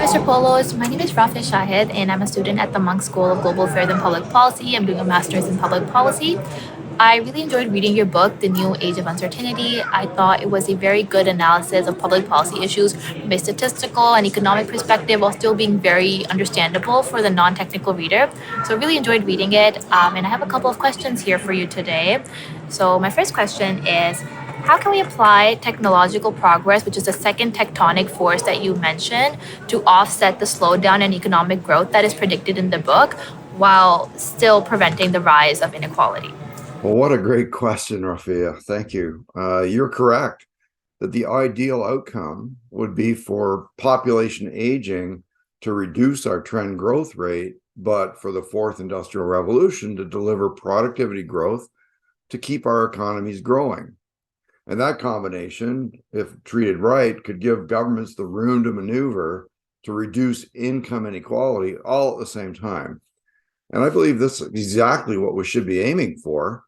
Mr. Poloz. My name is Raafia Shahid, and I'm a student at the Munk School of Global Affairs and Public Policy. I'm doing a master's in public policy. I really enjoyed reading your book, The New Age of Uncertainty. I thought it was a very good analysis of public policy issues from a statistical and economic perspective while still being very understandable for the non technical reader. So I really enjoyed reading it, and I have a couple of questions here for you today. So, my first question is, how can we apply technological progress, which is the second tectonic force that you mentioned, to offset the slowdown in economic growth that is predicted in the book while still preventing the rise of inequality? Well, what a great question, Raafia. Thank you. You're correct that the ideal outcome would be for population aging to reduce our trend growth rate, but for the fourth industrial revolution to deliver productivity growth to keep our economies growing. And that combination, if treated right, could give governments the room to maneuver to reduce income inequality all at the same time. And I believe this is exactly what we should be aiming for,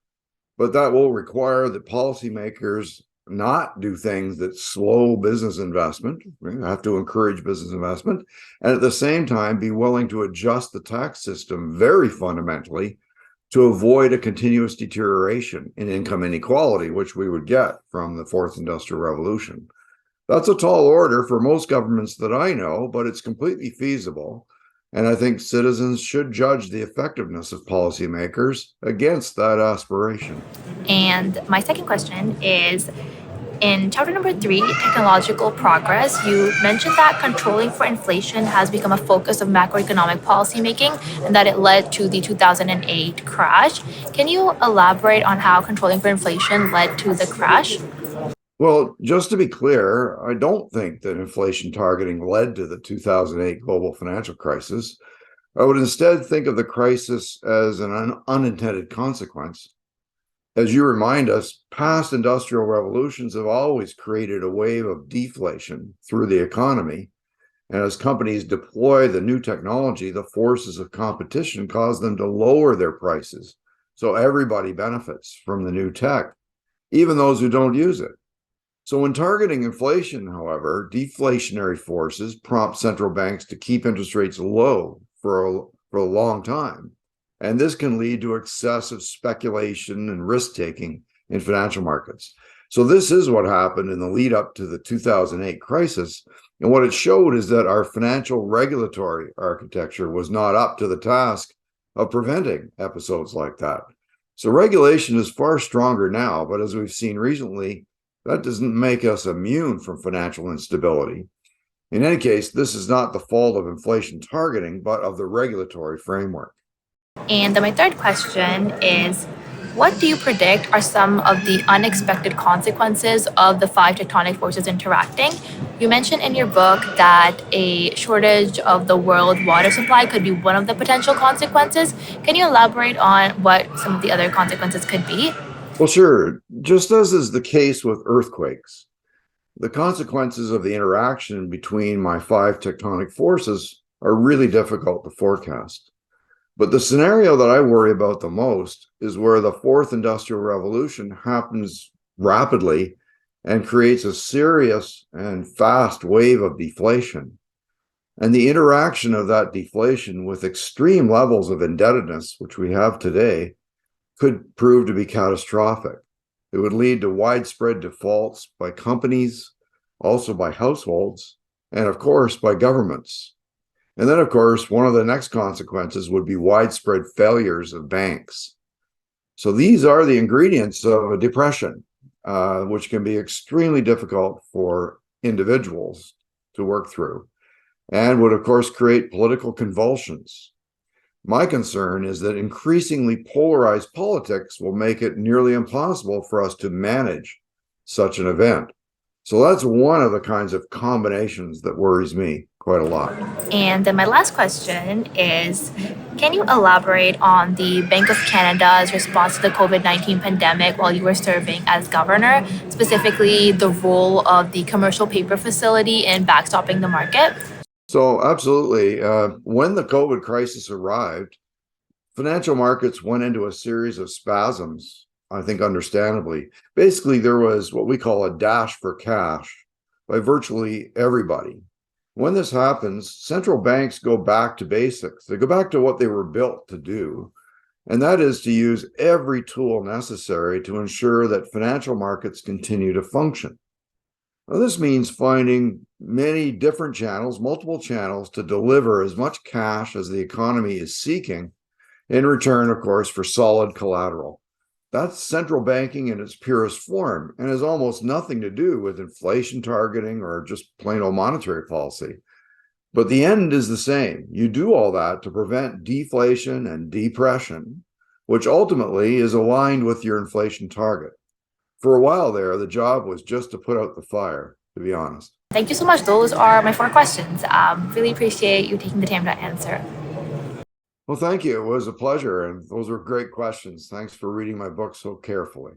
but that will require that policymakers not do things that slow business investment. We have to encourage business investment, and at the same time be willing to adjust the tax system very fundamentally to avoid a continuous deterioration in income inequality, which we would get from the fourth industrial revolution. That's a tall order for most governments that I know, but it's completely feasible. And I think citizens should judge the effectiveness of policymakers against that aspiration. And my second question is, in chapter number 3, technological progress, you mentioned that controlling for inflation has become a focus of macroeconomic policymaking and that it led to the 2008 crash. Can you elaborate on how controlling for inflation led to the crash? Well, just to be clear, I don't think that inflation targeting led to the 2008 global financial crisis. I would instead think of the crisis as an unintended consequence. As you remind us, past industrial revolutions have always created a wave of deflation through the economy. And as companies deploy the new technology, the forces of competition cause them to lower their prices. So everybody benefits from the new tech, even those who don't use it. So when targeting inflation, however, deflationary forces prompt central banks to keep interest rates low for a long time. And this can lead to excessive speculation and risk-taking in financial markets. So this is what happened in the lead up to the 2008 crisis. And what it showed is that our financial regulatory architecture was not up to the task of preventing episodes like that. So regulation is far stronger now, but as we've seen recently, that doesn't make us immune from financial instability. In any case, this is not the fault of inflation targeting, but of the regulatory framework. And then my third question is, what do you predict are some of the unexpected consequences of the 5 tectonic forces interacting? You mentioned in your book that a shortage of the world water supply could be one of the potential consequences. Can you elaborate on what some of the other consequences could be? Well, sure. Just as is the case with earthquakes, the consequences of the interaction between my 5 tectonic forces are really difficult to forecast. But the scenario that I worry about the most is where the fourth industrial revolution happens rapidly and creates a serious and fast wave of deflation. And the interaction of that deflation with extreme levels of indebtedness, which we have today, could prove to be catastrophic. It would lead to widespread defaults by companies, also by households, and of course by governments. And then, of course, one of the next consequences would be widespread failures of banks. So these are the ingredients of a depression, which can be extremely difficult for individuals to work through and would, of course, create political convulsions. My concern is that increasingly polarized politics will make it nearly impossible for us to manage such an event. So that's one of the kinds of combinations that worries me quite a lot. And then my last question is, can you elaborate on the Bank of Canada's response to the COVID-19 pandemic while you were serving as governor, specifically the role of the commercial paper facility in backstopping the market? So absolutely. When the COVID crisis arrived, financial markets went into a series of spasms, I think understandably. Basically, there was what we call a dash for cash by virtually everybody. When this happens, central banks go back to basics. They go back to what they were built to do, and that is to use every tool necessary to ensure that financial markets continue to function. Now, this means finding many different channels, multiple channels, to deliver as much cash as the economy is seeking, in return, of course, for solid collateral. That's central banking in its purest form and has almost nothing to do with inflation targeting or just plain old monetary policy. But the end is the same. You do all that to prevent deflation and depression, which ultimately is aligned with your inflation target. For a while there, the job was just to put out the fire, to be honest. Thank you so much. Those are my 4 questions. Really appreciate you taking the time to answer. Well, thank you. It was a pleasure. And those were great questions. Thanks for reading my book so carefully.